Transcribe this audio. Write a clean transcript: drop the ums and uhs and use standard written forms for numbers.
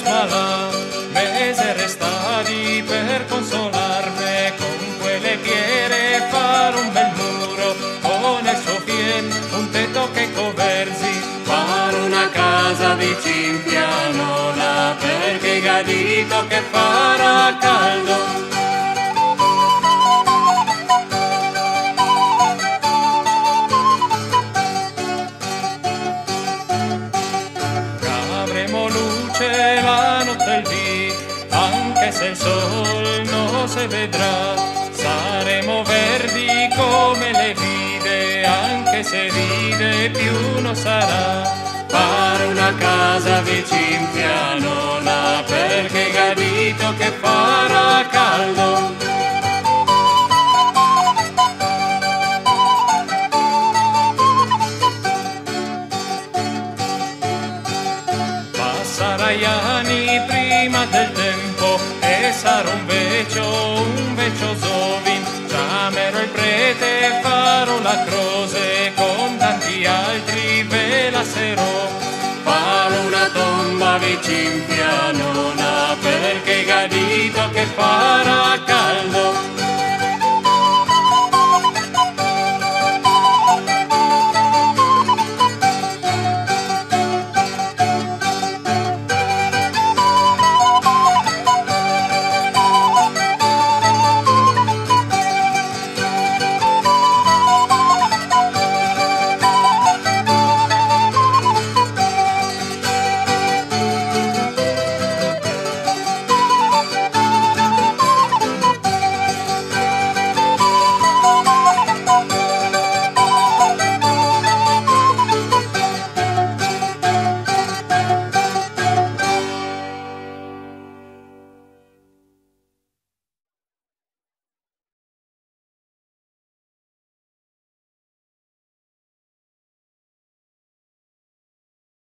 malà, mese restati per consolarme, con quelle fiere fare un bel muro, con il suo fiel, un tetto che coversi, fare una casa vicin pianola, perché gadito che farà caldo. Avremo luce la notte e il dì, anche se il sol non si vedrà, saremo verdi come le vide, anche se ride più non sarà. Fare una casa vicin pianola, perché gadito che farà caldo. Sarai anni prima del tempo e sarò un vecchio sovin, chiamerò il prete, farò la croce, con tanti altri ve la serò, farò una tomba vicin pianola, perché gadito che farà